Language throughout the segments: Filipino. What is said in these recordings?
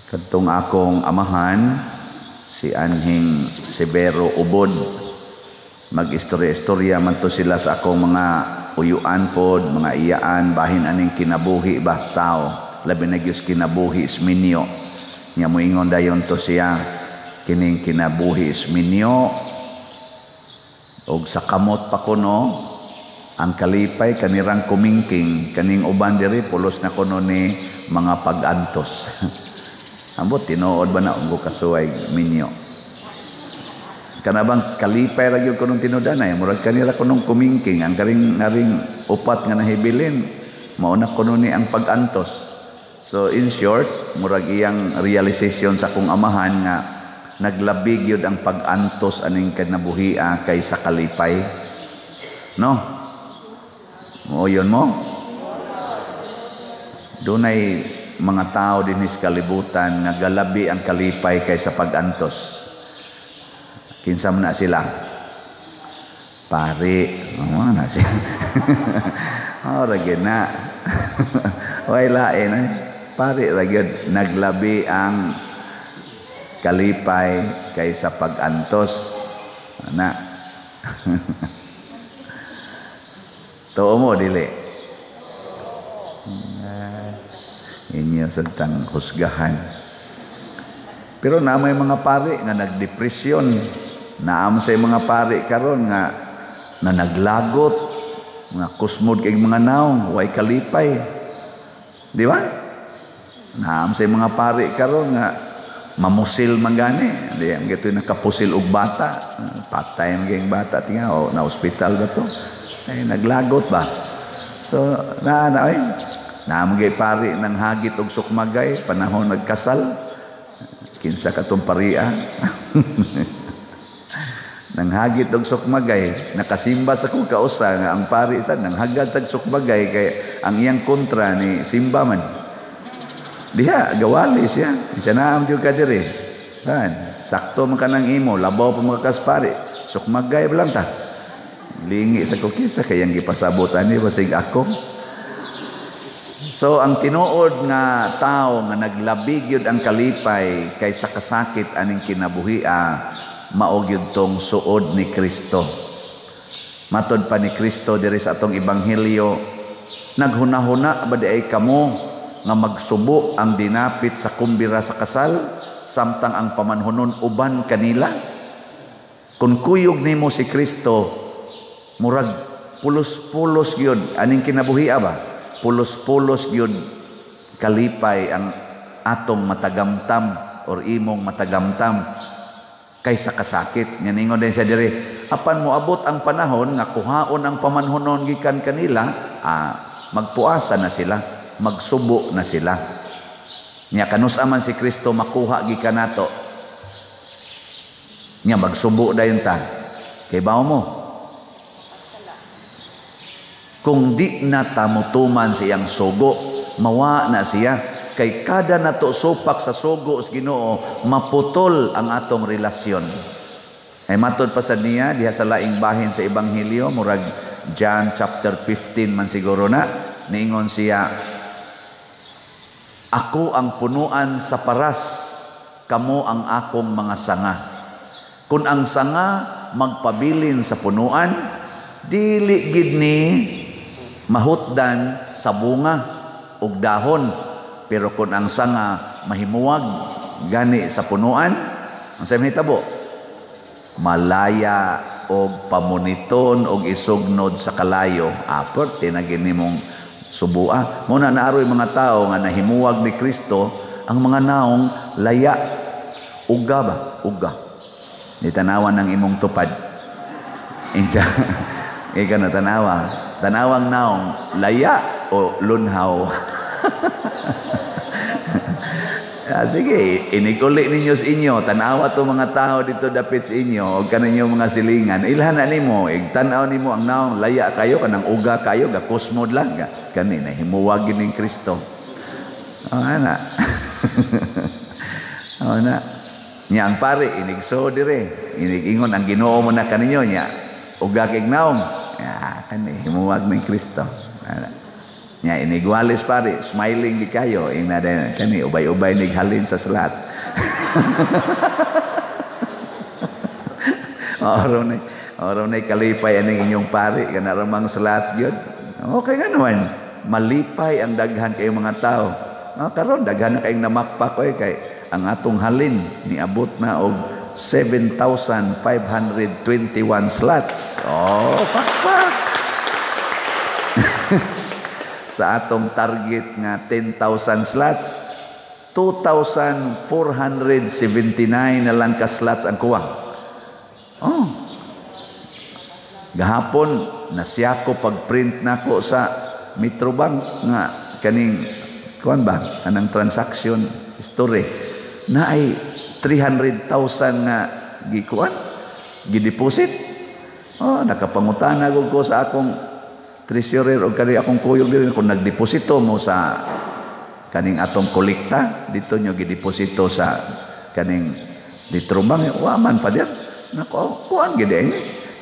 Kadtong akong amahan si Anhing Severo Ubod, mag-istorya-istorya man to sila sa akong mga uyuan pod, mga iyaan bahin aning kinabuhi bastaw, labi na gyud kinabuhi isminyo. Nya moingon dayon to siya kining kinabuhi isminyo og sa kamot pa kuno ang kalipay kanirang kumingking, kaning uban diri pulos na kuno ni mga pag-antos. Ambot tinuod ba na ug kasuway minyo. Kanabang kalipay ra gyud kunong tinudanay, murag kanira kunong kumingking ang karing upat nga nahibilin mao na kuno ni ang pag-antos. So in short, murag iyang realization sa kong amahan nga naglabig yun ang pag-antos aning kinabuhia kaysa kalipay. No? O yun mo? Dunay mga tao din sa kalibutan nga galabi ang kalipay kaysa pag-antos. Kinsa man na sila? Pari. Oo na siya. Ragyan na. Way lain eh. Pari ragyan. Naglabi ang kalipay kaysa pag-antos. Ana. Tuo mo dili. Inyo sentang husgahan. Pero na may mga pari nga nagdepresyon. Naam sa mga pari karon nga na naglagot, nga kusmod kay mga naong, way kalipay. Di ba? Naam sa mga pari karon nga mamusil magani, di ang gito nakapusil og bata, patay ang bata tinga o na ospital ba to? Ay naglagot ba? So naamgay pari ng hagit og sukmagay panahon nagkasal. Kinsa katong paria? Nang hagit og sukmagay, nakasimba sa kong kausa nga ang pari sad nang hagad sa sukmagay kay ang iyang kontra ni simba man. Diha gawali siya. Isa naam jud ka diri. Saan? Sakto man kanang imo, labaw pa mga kaspari. Sukmagay lang ta. Lingi sa kukisa kayang gipasabutan ni basig ako. So ang tinuod nga tao nga naglabig yun ang kalipay kaysa kasakit aning kinabuhia mao gyud tong suod ni Kristo. Matod pa ni Kristo diri sa atong ebanghelyo, naghuna-huna ba di ay kamo nga magsubo ang dinapit sa kumbira sa kasal samtang ang pamanhunon uban kanila? Kung kuyog nimo si Kristo, murag pulos-pulos gyud aning kinabuhia ba? Pulos-pulos yun kalipay ang atong matagamtam or imong matagamtam kaysa kasakit. Ningon din siya diri, apan mo abot ang panahon nga kuhaon ang pamanhonon gikan kanila, magpuasa na sila, magsubo na sila. Nya kanus aman si Kristo makuha gikan nato. Nya magsubo dayon ta. Kay bao mo? Kung di na tamutuman siyang sugo, mawa na siya. Kay kada nato supak sa sugo sa Ginoo, maputol ang atong relasyon. Ay matod pa sa niya, diha sa laing bahin sa Ebanghelyo, murag John chapter 15 man siguro na, niingon siya, ako ang punuan sa paras, kamo ang akong mga sanga. Kung ang sanga magpabilin sa punuan, dili gid ni mahutdan sa bunga ug dahon, pero kung ang sanga mahimuwag gani sa punuan, ang sabi nitabo, malaya og pamuniton og isugnod sa kalayo. Apot tinagin nimong subua. Muna naaroy mga tao nga nahimuwag ni Kristo, ang mga naong laya, uga ba? Uga. Nitanawan ng imong tupad. Ika na tanawang naong laya o lunhaw. Sige, iniguli ninyo sa inyo, tanawa to mga tao dito dapit sa inyo, o kaninyo mga silingan, ilhan na nimo, tanaw nimo ang naong laya kayo, kanang uga kayo, gakusmod lang, kanina, himuwagin ng Kristo. O na. O na. Nya ang pare, inigso dire, inigingon, ang Ginoo mo na kaninyo, nya, uga kig naong, kani, himuwag ng Kristo. Nya inigualis pare, smiling di kayo, ina din kani ubay-ubay nighalin sa salat. Oro na kalipay aning inyong pare kana ramang salat gyud. Okay nga naman, malipay ang daghan kay mga tao. Karon daghan na kayong namakpak kay ang atong halin niabot na og 7,521 slots. Pakpak. Sa atong target nga 10,000 slots, 2,479 na lang ka slots ang kuwang. Gahapon nasiya ko pag-print nako sa Metrobank nga kaning kuan ba anang transaction history na ay 300,000 nga gikuan gideposit. Nakapangutana ko sa akong treasurer o kani akong kuyog diri kung nagdeposito mo sa kaning atong kolekta dito nyo gideposito sa kaning Metrobank wa man pa dir nako kuan gid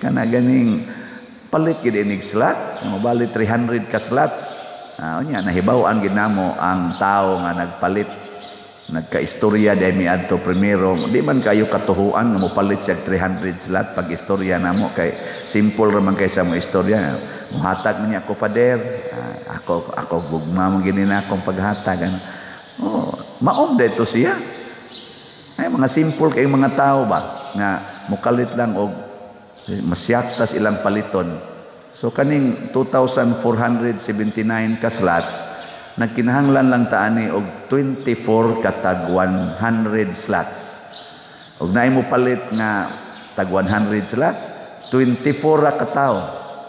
kana ganing palit gid inig slot mabali 300 ka slots. Unya nahibaw-an gid namo ang tao nga nagpalit nagkaistorya dahil miadto primero di man kayo katuhuan nga mopalit siya 300 slot pag istorya namo kay simple ra man kaysa mo istorya muhatag niya ako pader ako gugma mo gini na akong paghatag maom dito siya ay mga simple kay mga tao ba nga mukalit lang og masyaktas ilang paliton. So kaning 2,479 ka slots nagkinahanglan lang taani og 24 katag 100 slots. Og naay mo palit nga tag 100 slots, 24 ra ka tawo.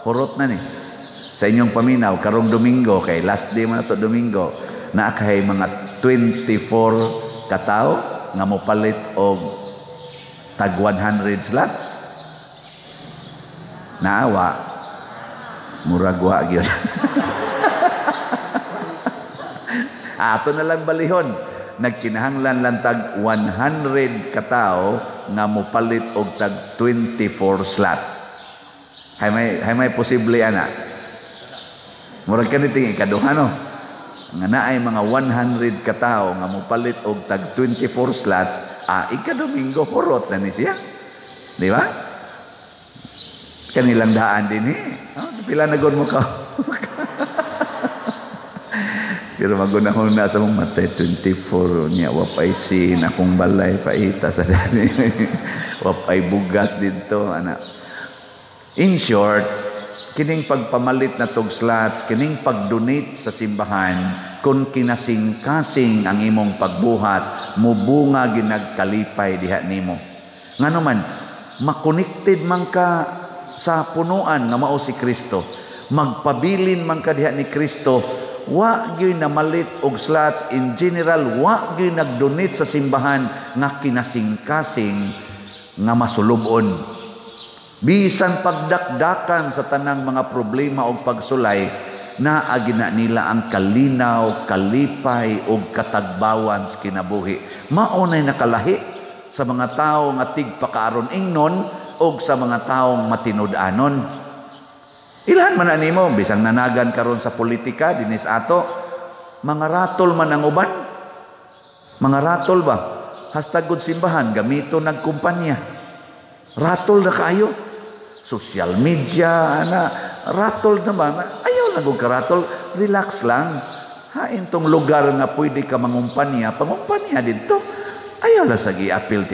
Hurot na ni. Sa inyong paminaw karong Domingo kay last day man ato Domingo naa kay mga 24 ka tawo nga mo palit og tag 100 slots. Naawa muragwa gyud. Ato na lang balihon nagkinahanglan lang tag 100 ka tawo nga mopalit og tag 24 slots. Hay may posible ana. Murag kaniting ikaduha no. Nga naay mga 100 ka tawo nga mopalit og tag 24 slots, ika-Domingo hurot na ni siya. Di ba? Kanilang daan din pila na gon mo ka. Pero magunahon na sa mong Matay 24 niya wapay sin akong balay paita sa dani. Wapay bugas dito ana. In short, kining pagpamalit na tog slots, kining pag-donate sa simbahan, kung kinasing-kasing ang imong pagbuhat, mubunga ginagkalipay diha nimo. Ngano man, makonected man ka sa punuan nga mao si Kristo, magpabilin man ka diha ni Kristo, wa gyud namalit og slots in general, wa gyud nagdonate sa simbahan nga kinasing-kasing nga masulubon. Bisan pagdakdakan sa tanang mga problema o pagsulay, naagi na nila ang kalinaw, kalipay o katagbawan sa kinabuhi. Maunay nakalahi sa mga tao nga tigpakaaron ingnon o sa mga taong matinud-anon. Ilan man animo, bisang nanagan karon sa politika, dinis ato, mga ratol man ang uban. Mga ratol ba? Hashtag simbahan, gamito nagkumpanya. Ratol na kayo. Social media, ratol naman. Ayaw lang ka ratol. Relax lang. Hain tong lugar na pwede ka mangumpanya, pangumpanya dito. Ayaw lang sa gi-appeal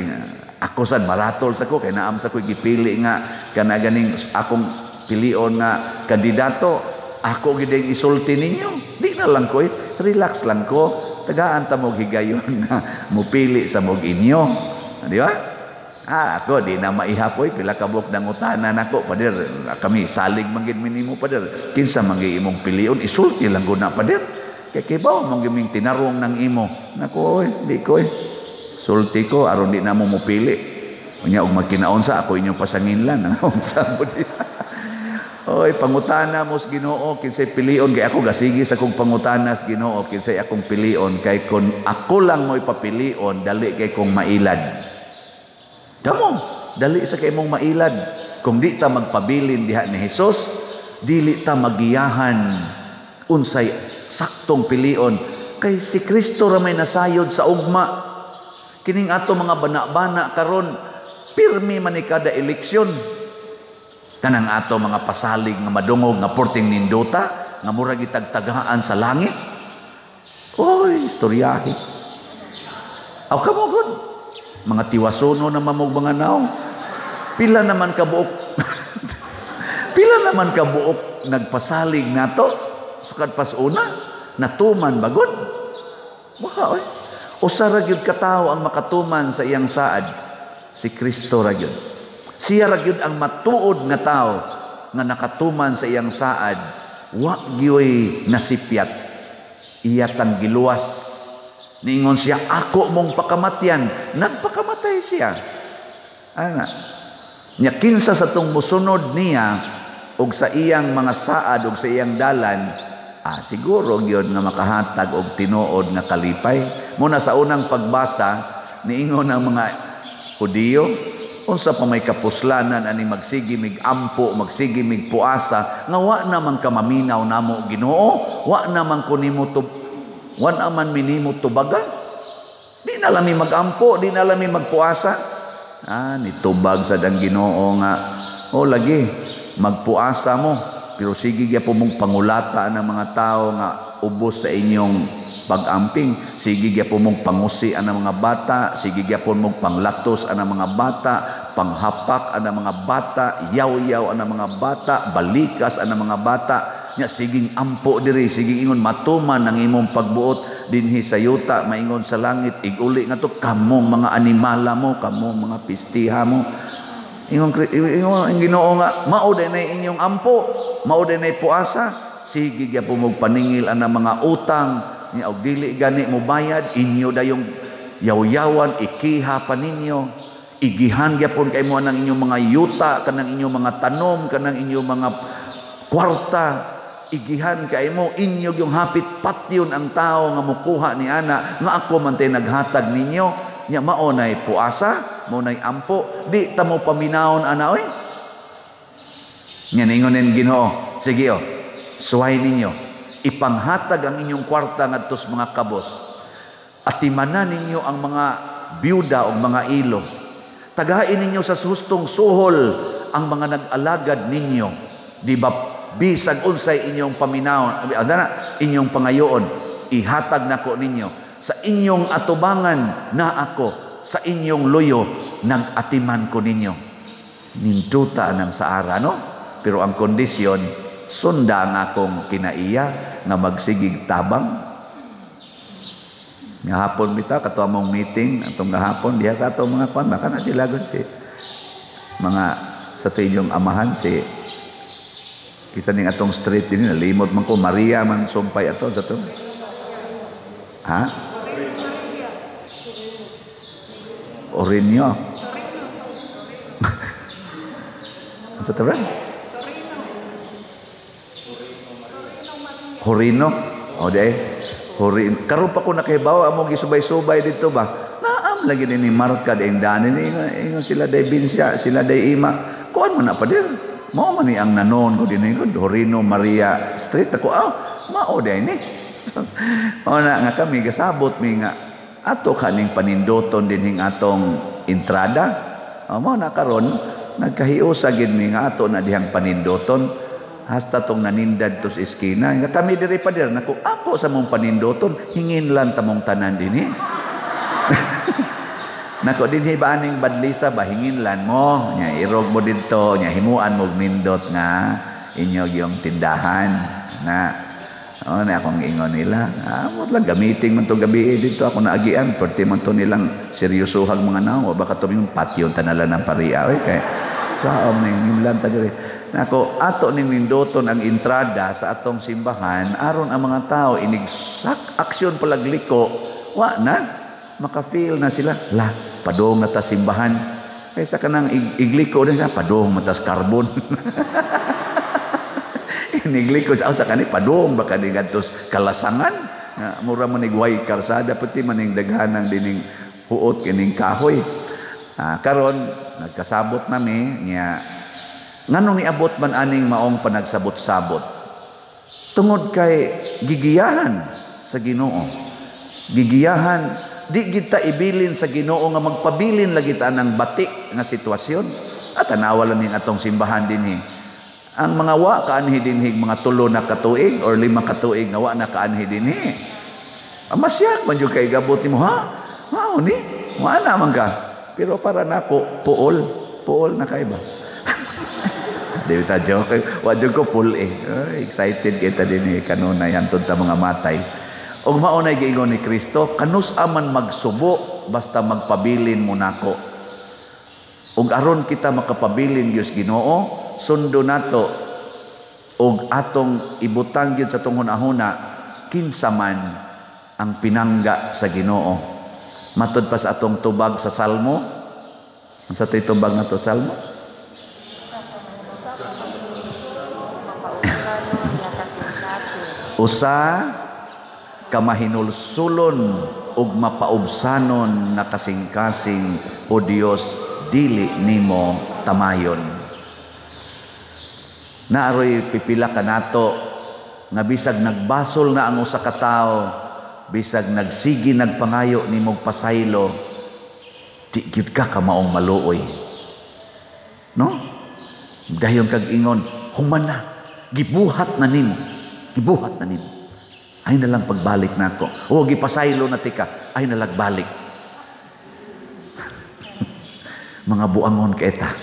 ako sad maratol sa ko, kaya naam sa ko gipili nga, kana ganing akong pilion nga kandidato. Ako gideng isulti ninyo. Di na lang ko relax lang ko. Tagaan ta mo higayon na mupili sa mog inyo. Di ba? Ako di na maihapoy pila ka buok dangutanan nako pader kami salig manggid minimo pader kinsa manggi imong pilion isulti lang guna pader kay kibaw manggiming tinarong nang imo nako di ko sulti ko aron di na mo mupili unya og magkinaon sa ako inyong pasanginlan ang unsa mo di oy pangutana mo sa Ginoo kinsay pilion kay ako gasigi sa kong pangutana sa Ginoo kinsay akong pilion kay kun ako lang mo ipapilion dali kay kong mailad. Damo, dali sa kay mong mailad. Kung di ta magpabilin diha ni Hesus, dili ta magiyahan unsay saktong pilion. Kay si Kristo ra may nasayod sa ugma. Kining ato mga bana-bana karon pirmi man ni kada eleksyon. Kanang ato mga pasalig nga madungog nga porting nindota nga murag itagtagaan sa langit. Oy, istoryahe. Aw kamo gud. Mga tiwasono na mamog mga naong. Pila naman kabuok. Pila naman kabuok nagpasalig nato. Sukad pas una, natuman bagod. Wow, oy. Usa ra gyud katawo ang makatuman sa iyang saad. Si Kristo ra gyud. Siya ra gyud ang matuod nga tawo nga nakatuman sa iyang saad. Wa gyoy nasipyat. Iyatang giluwas. Niingon siya, ako mong pakamatyan. Nagpakamatay siya. Ana. Nya kinsa sa tong musunod niya og sa iyang mga saad og sa iyang dalan, siguro gyud nga makahatag og tinuod nga kalipay. Muna sa unang pagbasa, niingon ang mga Hudiyo, unsa pa may kapuslanan ani magsigi mig ampo, magsigi mig puasa, nga wa naman ka maminaw namo Ginoo, wa naman kunimo wan aman minimo tubaga. Di na lami magampo, di na lami magpuasa. Nitubag sa dang Ginoo nga, lagi, magpuasa mo. Pero sige po mong pangulata ng mga tao nga ubos sa inyong pag-amping. Sige po mong pangusi ang mga bata. Sige po mong panglatos ang mga bata. Panghapak ang mga bata. Yaw-yaw ang mga bata. Balikas ang mga bata. Nya siging ampo diri, siging ingon matuman ang imong pagbuot dinhi sa yuta, maingon sa langit, iguli nga to kamong mga animala mo, kamong mga pistiha mo. Ingon ang Ginoo nga, mao dinay inyong ampo, mao dinay puasa. Sige gyud po mo paningil ang mga utang, nya og dili gani mo bayad, inyo dayong yaw-yawan ikiha pa ninyo. Igihan gyapon kay mo nang inyong mga yuta, kanang inyong mga tanom, kanang inyong mga kwarta. Igihan kay mo, inyo yung hapit patyon ang tao nga mukuha ni ana nga ako man tay naghatag ninyo. Nya mao nay puasa, mao nay ampo, di ta mo paminawon ana oy. Nya ningon ning Ginoo, sige suway ninyo, ipanghatag ang inyong kwarta ngadto sa mga kabos. Atimanan ninyo ang mga byuda o mga ilo. Tagain ninyo sa hustong suhol ang mga nag-alagad ninyo. Di ba bisag unsay inyong paminawon, inyong pangayoon, ihatag nako ninyo. Sa inyong atubangan na ako, sa inyong luyo, nag-atiman ko ninyo. Ninduta ng saara, no? Pero ang kondisyon, sunda ang akong kinaiya nga magsigig tabang. Nga hapon bita, kato among meeting, atong gahapon, diha sa atong mga kwan, baka na sila si mga sa inyong amahan, si kisa ning atong street din, nalimot man ko, Maria man sumpay ato sa to. Ha? Orinyo. Sa to ba? Horino. O day. Horino. Karon pa ko nakahibaw, among isubay-subay dito ba? Naam lagi ni Marka, dayong danin. Ingon sila day Binsya, sila day Ima. Kuan mo na pa din. Mao man ni ang nanon ko dinhi ko Horino Maria Street ako mao day ni. Mao na nga kami gasabot mi nga ato kaning panindoton dinhing atong entrada. Mao na karon nagkahiusa gid mi nga ato na dihang panindoton hasta tong nanindad to sa eskina. Nga kami diri pa dir nako ako sa mong panindoton hingin lang tamong tanan dinhi. Nako dinhi ba aning badlisa ba hinginlan mo nya irog mo didto nya himuan mo nindot nga inyo yung tindahan na na akong ingon nila mo lang gamiting man to gabi dito ako naagian perti man to nilang seryosohang mga nawo baka to yung patio tanalan ng paria kay sa ning imlan ta diri nako ato ning nindoton ang entrada sa atong simbahan aron ang mga tao inigsak aksyon palagliko wa na maka-feel na sila padong na ta simbahan kaysa kanang igliko din siya padong matas carbon inigliko sa kani padong baka di gadtos kalasangan mura man igway karsada pati man ning daghanang dining huot kining kahoy karon nagkasabot nami nya nganong niabot man aning maong panagsabot-sabot Tungod kay gigiyahan sa Ginoo. Gigiyahan, di kita ibilin sa Ginoo nga magpabilin lagi ta ng batik nga sitwasyon. At tanawa lang ning atong simbahan dinhi. Ang mga wa kaanhi dinhi mga 3 na katuig or 5 katuig nga wa na kaanhi dinhi. Amasyak man jud kay gabot nimo, ha? Mao ni, wa na man ka. Pero para nako puol na kay ba? Di ta joke, wa jud ko pull excited kita dinhi kanunay hantod ta mga matay. Og mao nay giingon ni Kristo, kanus-a man magsubo basta magpabilin mo nako. Og aron kita makapabilin Dios Ginoo, sundo nato og atong ibutang gyud sa atong hunahuna kinsa man ang pinangga sa Ginoo. Matud pa sa atong tubag sa Salmo. Unsa tay tubag nato Salmo? Usa ka mahinulsulon ug mapaubsanon na kasing-kasing o Dios dili nimo tamayon. Naaroy pipila ka nato nga bisag nagbasol na ang usa ka tawo, bisag nagsigi nagpangayo nimong pasaylo, di gyud ka maong maluoy. No? Dayon kag ingon, human na, gibuhat na nimo. Ay nalang pagbalik nako. O gipasaylo na tika, ay nalagbalik. Mga buangon kaita.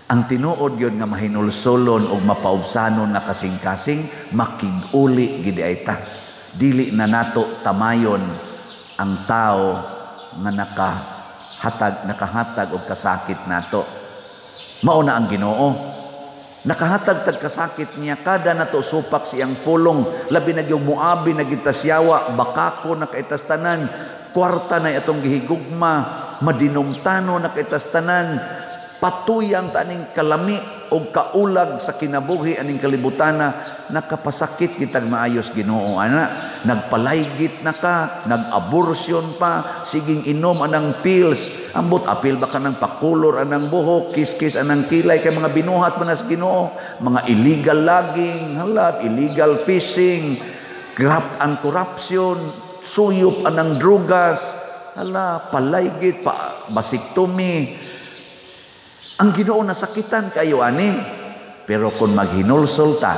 Ang tinuod yun nga mahinulsolon o mapaubsanon na kasing-kasing, makig-uli gid ay ta. Dili na nato tamayon ang tao nga nakahatag og kasakit nato. Mao na ang Ginoo. Nakahatag tag kasakit niya kada nato supak siyang pulong, labi na gyud muabi na gitasyawa, bakako na kaitas tanan, kwarta na atong gihigugma, madinumtano na kaitas tanan, patuyang taning kalami o kaulag sa kinabuhi aning kalibutana, nakapasakit kitag maayos Ginoo ana. Nagpalaygit na ka, nag-abortion pa, siging inom anang pills, ambot apil baka ng pakulor anang buhok, kiss-kiss anang kilay, kay mga binuhat manas Ginoo, mga illegal logging, illegal fishing, graft and corruption, suyop anang drugas, palaygit, basiktomi. Ang Ginoo nasakitan kayo ani, pero kung maghinulsol ta,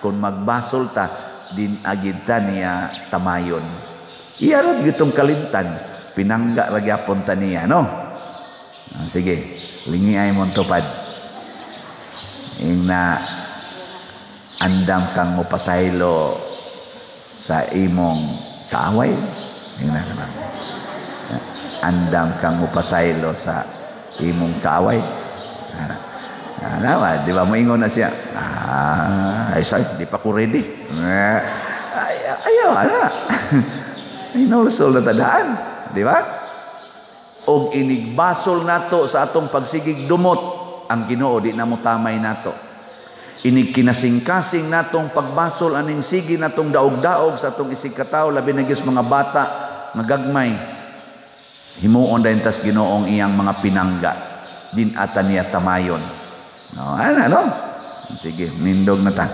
kung magbasol ta, din agid ta niya tamayon. Iyarod gitong kalimtan, pinangga ragyapon ta niya, no? Sige, lingi ay mong tupad. Na andam kang mo pasaylo sa imong kaaway. Andam kang mo pasaylo sa imong kaaway. Nawa, di ba moingon na siya? Ay say, di pa ko ready. Ayaw na. Inulsol na tadaan, di ba? Og inigbasol nato sa atong pagsigig dumot, ang Ginoo di na mo tamay nato. Inig kinasing-kasing natong pagbasol aning sige natong daog-daog sa atong isig katawo, labi na gyud mga bata nga gagmay. Himuon dayon tas Ginoong iyang mga pinangga. Din ata niya tamayon. No, ano? Sige, nindog na ta.